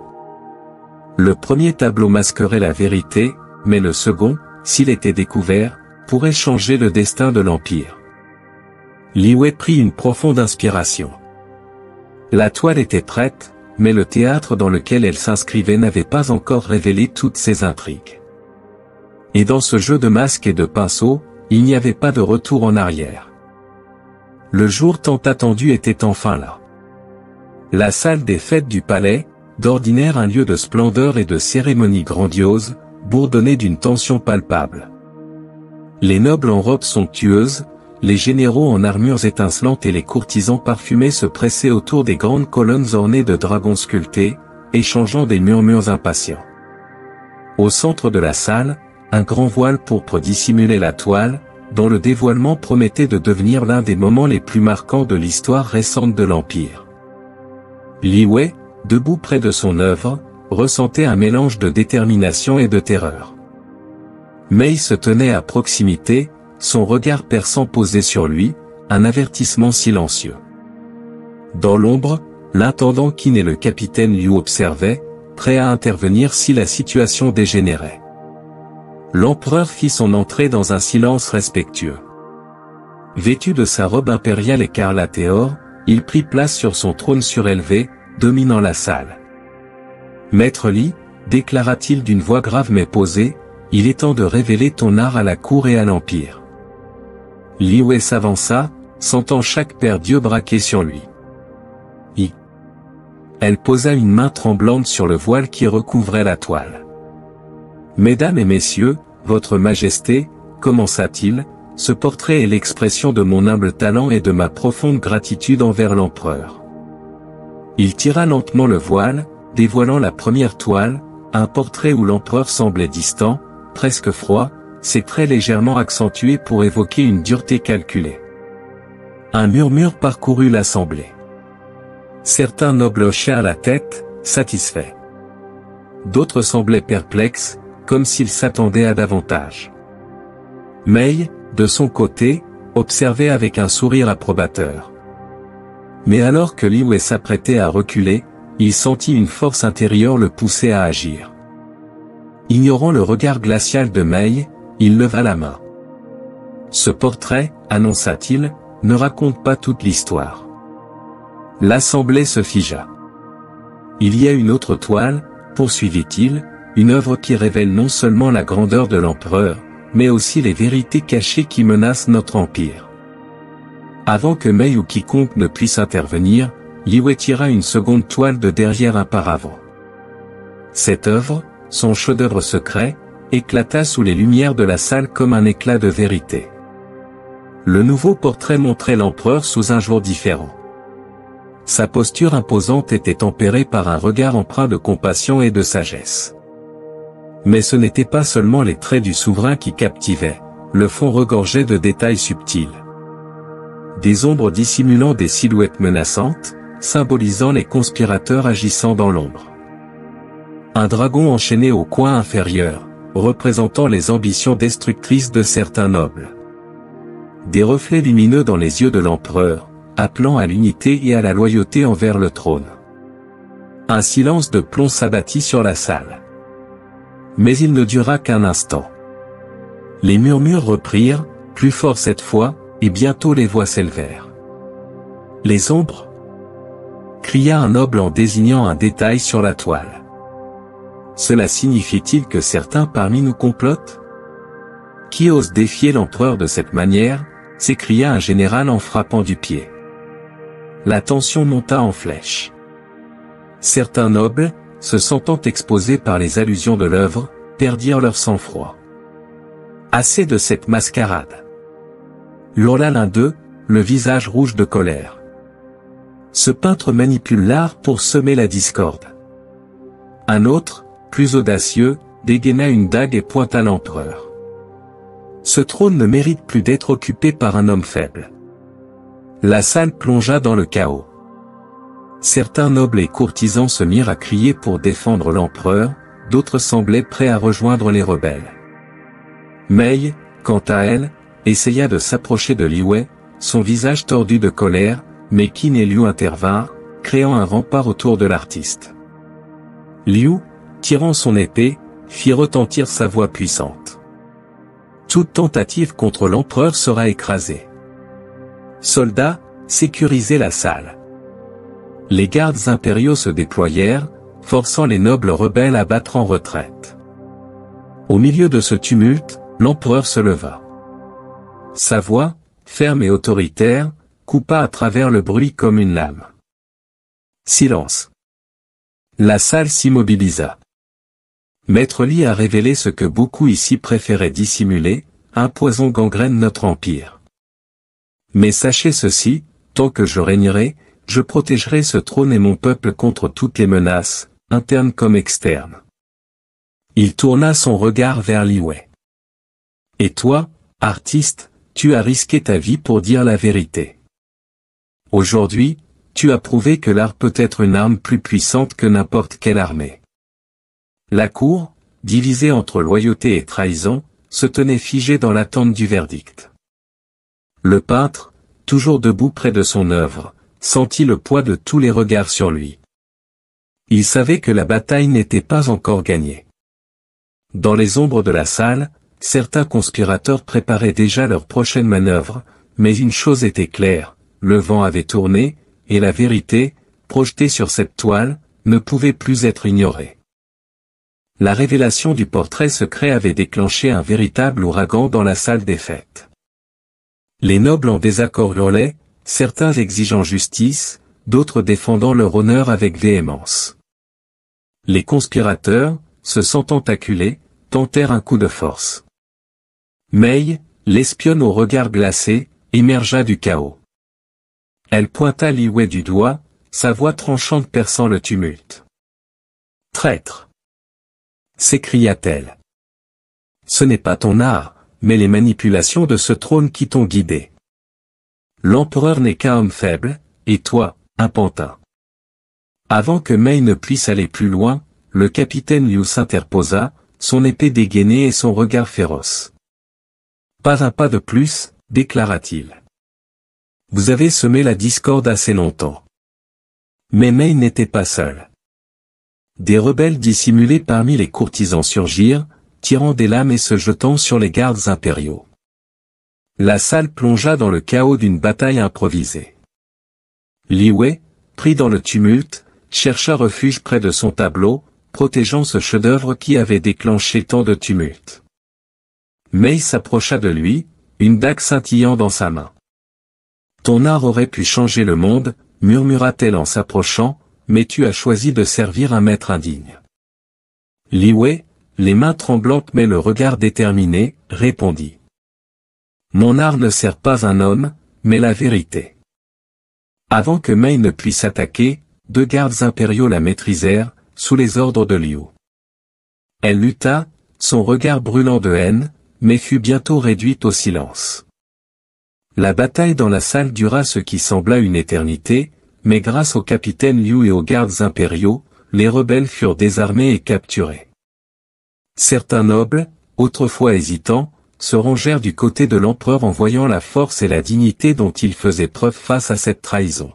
S1: Le premier tableau masquerait la vérité, mais le second, s'il était découvert, pourrait changer le destin de l'Empire. Li Wei prit une profonde inspiration. La toile était prête, mais le théâtre dans lequel elle s'inscrivait n'avait pas encore révélé toutes ses intrigues. Et dans ce jeu de masques et de pinceaux, il n'y avait pas de retour en arrière. Le jour tant attendu était enfin là. La salle des fêtes du palais, d'ordinaire un lieu de splendeur et de cérémonie grandiose, bourdonnait d'une tension palpable. Les nobles en robes somptueuses, les généraux en armures étincelantes et les courtisans parfumés se pressaient autour des grandes colonnes ornées de dragons sculptés, échangeant des murmures impatients. Au centre de la salle, un grand voile pourpre dissimulait la toile, dont le dévoilement promettait de devenir l'un des moments les plus marquants de l'histoire récente de l'Empire. Li Wei, debout près de son œuvre, ressentait un mélange de détermination et de terreur. Mei se tenait à proximité, son regard perçant posé sur lui, un avertissement silencieux. Dans l'ombre, l'intendant Qin et le capitaine Liu observaient, prêts à intervenir si la situation dégénérait. L'empereur fit son entrée dans un silence respectueux. Vêtu de sa robe impériale écarlate et or, il prit place sur son trône surélevé, dominant la salle. « Maître Li, déclara-t-il d'une voix grave mais posée, il est temps de révéler ton art à la cour et à l'Empire. » Li Wei s'avança, sentant chaque paire d'yeux braqués sur lui. Elle posa une main tremblante sur le voile qui recouvrait la toile. « Mesdames et messieurs, votre majesté, commença-t-il, ce portrait est l'expression de mon humble talent et de ma profonde gratitude envers l'empereur. » Il tira lentement le voile, dévoilant la première toile, un portrait où l'empereur semblait distant, presque froid, ses traits légèrement accentués pour évoquer une dureté calculée. Un murmure parcourut l'assemblée. Certains nobles hochèrent la tête, satisfaits. D'autres semblaient perplexes, comme s'ils s'attendaient à davantage. Mei, de son côté, observait avec un sourire approbateur. Mais alors que Liyue s'apprêtait à reculer, il sentit une force intérieure le pousser à agir. Ignorant le regard glacial de Mei, il leva la main. Ce portrait, annonça-t-il, ne raconte pas toute l'histoire. L'assemblée se figea. Il y a une autre toile, poursuivit-il, une œuvre qui révèle non seulement la grandeur de l'empereur, mais aussi les vérités cachées qui menacent notre empire. Avant que Mei ou quiconque ne puisse intervenir, Liyue tira une seconde toile de derrière un paravent. Cette œuvre, son chef-d'œuvre secret, éclata sous les lumières de la salle comme un éclat de vérité. Le nouveau portrait montrait l'empereur sous un jour différent. Sa posture imposante était tempérée par un regard empreint de compassion et de sagesse. Mais ce n'était pas seulement les traits du souverain qui captivaient, le fond regorgeait de détails subtils. Des ombres dissimulant des silhouettes menaçantes, symbolisant les conspirateurs agissant dans l'ombre. Un dragon enchaîné au coin inférieur, représentant les ambitions destructrices de certains nobles. Des reflets lumineux dans les yeux de l'empereur, appelant à l'unité et à la loyauté envers le trône. Un silence de plomb s'abattit sur la salle. Mais il ne dura qu'un instant. Les murmures reprirent, plus forts cette fois, et bientôt les voix s'élevèrent. Les ombres ? Cria un noble en désignant un détail sur la toile. Cela signifie-t-il que certains parmi nous complotent ? Qui ose défier l'empereur de cette manière ? S'écria un général en frappant du pied. La tension monta en flèche. Certains nobles, se sentant exposés par les allusions de l'œuvre, perdirent leur sang-froid. Assez de cette mascarade. Hurla l'un d'eux, le visage rouge de colère. Ce peintre manipule l'art pour semer la discorde. Un autre, plus audacieux, dégaina une dague et pointa l'empereur. Ce trône ne mérite plus d'être occupé par un homme faible. La salle plongea dans le chaos. Certains nobles et courtisans se mirent à crier pour défendre l'empereur, d'autres semblaient prêts à rejoindre les rebelles. Mei, quant à elle, essaya de s'approcher de Liyue, son visage tordu de colère, mais Qin et Liu intervinrent, créant un rempart autour de l'artiste. Liu, tirant son épée, fit retentir sa voix puissante. Toute tentative contre l'empereur sera écrasée. Soldats, sécurisez la salle. Les gardes impériaux se déployèrent, forçant les nobles rebelles à battre en retraite. Au milieu de ce tumulte, l'empereur se leva. Sa voix, ferme et autoritaire, coupa à travers le bruit comme une lame. Silence. La salle s'immobilisa. Maître Li a révélé ce que beaucoup ici préféraient dissimuler, un poison gangrène notre empire. Mais sachez ceci, tant que je régnerai, je protégerai ce trône et mon peuple contre toutes les menaces, internes comme externes. Il tourna son regard vers Liyue. Et toi, artiste, tu as risqué ta vie pour dire la vérité. Aujourd'hui, tu as prouvé que l'art peut être une arme plus puissante que n'importe quelle armée. La cour, divisée entre loyauté et trahison, se tenait figée dans l'attente du verdict. Le peintre, toujours debout près de son œuvre, sentit le poids de tous les regards sur lui. Il savait que la bataille n'était pas encore gagnée. Dans les ombres de la salle, certains conspirateurs préparaient déjà leur prochaine manœuvre, mais une chose était claire, le vent avait tourné, et la vérité, projetée sur cette toile, ne pouvait plus être ignorée. La révélation du portrait secret avait déclenché un véritable ouragan dans la salle des fêtes. Les nobles en désaccord hurlaient, certains exigeant justice, d'autres défendant leur honneur avec véhémence. Les conspirateurs, se sentant acculés, tentèrent un coup de force. Mei, l'espionne au regard glacé, émergea du chaos. Elle pointa Liyue du doigt, sa voix tranchante perçant le tumulte. « Traître !» s'écria-t-elle. « Ce n'est pas ton art, mais les manipulations de ce trône qui t'ont guidé. L'empereur n'est qu'un homme faible, et toi, un pantin. » Avant que Mei ne puisse aller plus loin, le capitaine Liu s'interposa, son épée dégainée et son regard féroce. « Pas un pas de plus, déclara-t-il. Vous avez semé la discorde assez longtemps. Mais Mei n'était pas seul. Des rebelles dissimulés parmi les courtisans surgirent, tirant des lames et se jetant sur les gardes impériaux. La salle plongea dans le chaos d'une bataille improvisée. Li Wei, pris dans le tumulte, chercha refuge près de son tableau, protégeant ce chef-d'œuvre qui avait déclenché tant de tumulte. Mei s'approcha de lui, une dague scintillant dans sa main. « Ton art aurait pu changer le monde, » murmura-t-elle en s'approchant, « mais tu as choisi de servir un maître indigne. » Li Wei, les mains tremblantes mais le regard déterminé, répondit. « Mon art ne sert pas un homme, mais la vérité. » Avant que Mei ne puisse attaquer, 2 gardes impériaux la maîtrisèrent, sous les ordres de Liu. Elle lutta, son regard brûlant de haine, mais fut bientôt réduite au silence. La bataille dans la salle dura ce qui sembla une éternité, mais grâce au capitaine Liu et aux gardes impériaux, les rebelles furent désarmés et capturés. Certains nobles, autrefois hésitants, se rangèrent du côté de l'empereur en voyant la force et la dignité dont il faisait preuve face à cette trahison.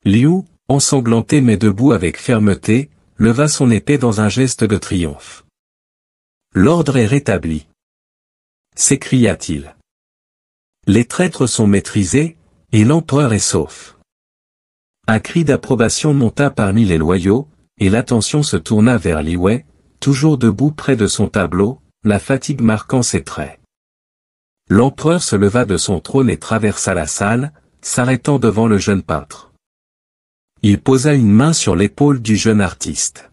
S1: Liu, ensanglanté mais debout avec fermeté, leva son épée dans un geste de triomphe. « L'ordre est rétabli !» s'écria-t-il. « Les traîtres sont maîtrisés, et l'empereur est sauf. » Un cri d'approbation monta parmi les loyaux, et l'attention se tourna vers Li Wei, toujours debout près de son tableau, la fatigue marquant ses traits. L'empereur se leva de son trône et traversa la salle, s'arrêtant devant le jeune peintre. Il posa une main sur l'épaule du jeune artiste.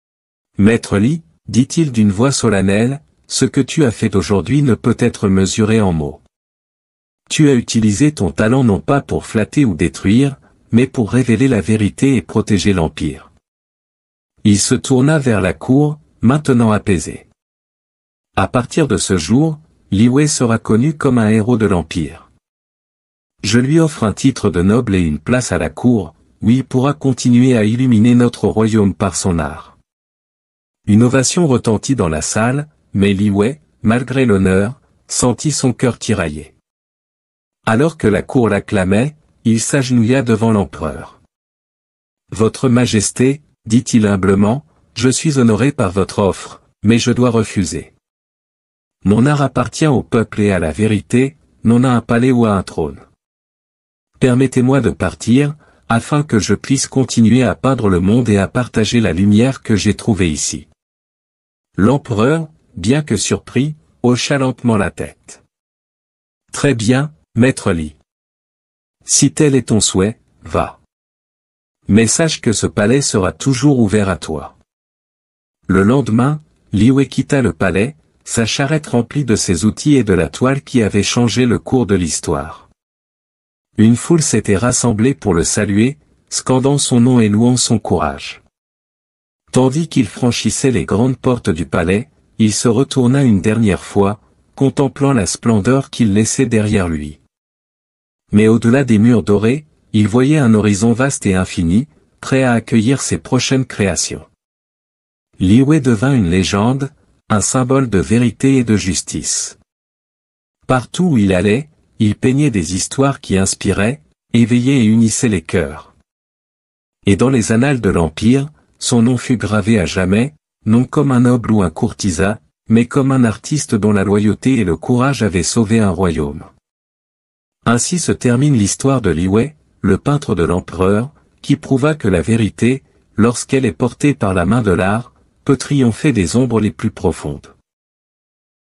S1: « Maître Li, dit-il d'une voix solennelle, ce que tu as fait aujourd'hui ne peut être mesuré en mots. Tu as utilisé ton talent non pas pour flatter ou détruire, mais pour révéler la vérité et protéger l'Empire. » Il se tourna vers la cour, maintenant apaisé. À partir de ce jour, Li Wei sera connu comme un héros de l'Empire. Je lui offre un titre de noble et une place à la cour, où il pourra continuer à illuminer notre royaume par son art. Une ovation retentit dans la salle, mais Li Wei, malgré l'honneur, sentit son cœur tiraillé. Alors que la cour l'acclamait, il s'agenouilla devant l'empereur. « Votre Majesté, dit-il humblement, je suis honoré par votre offre, mais je dois refuser. Mon art appartient au peuple et à la vérité, non à un palais ou à un trône. Permettez-moi de partir, afin que je puisse continuer à peindre le monde et à partager la lumière que j'ai trouvée ici. » L'empereur, bien que surpris, hocha lentement la tête. « Très bien, maître Li. Si tel est ton souhait, va. Mais sache que ce palais sera toujours ouvert à toi. » Le lendemain, Li Wei quitta le palais, sa charrette remplie de ses outils et de la toile qui avait changé le cours de l'histoire. Une foule s'était rassemblée pour le saluer, scandant son nom et louant son courage. Tandis qu'il franchissait les grandes portes du palais, il se retourna une dernière fois, contemplant la splendeur qu'il laissait derrière lui. Mais au-delà des murs dorés, il voyait un horizon vaste et infini, prêt à accueillir ses prochaines créations. Li Wei devint une légende, un symbole de vérité et de justice. Partout où il allait, il peignait des histoires qui inspiraient, éveillaient et unissaient les cœurs. Et dans les annales de l'Empire, son nom fut gravé à jamais, non comme un noble ou un courtisan, mais comme un artiste dont la loyauté et le courage avaient sauvé un royaume. Ainsi se termine l'histoire de Li Wei, le peintre de l'empereur, qui prouva que la vérité, lorsqu'elle est portée par la main de l'art, peut triompher des ombres les plus profondes.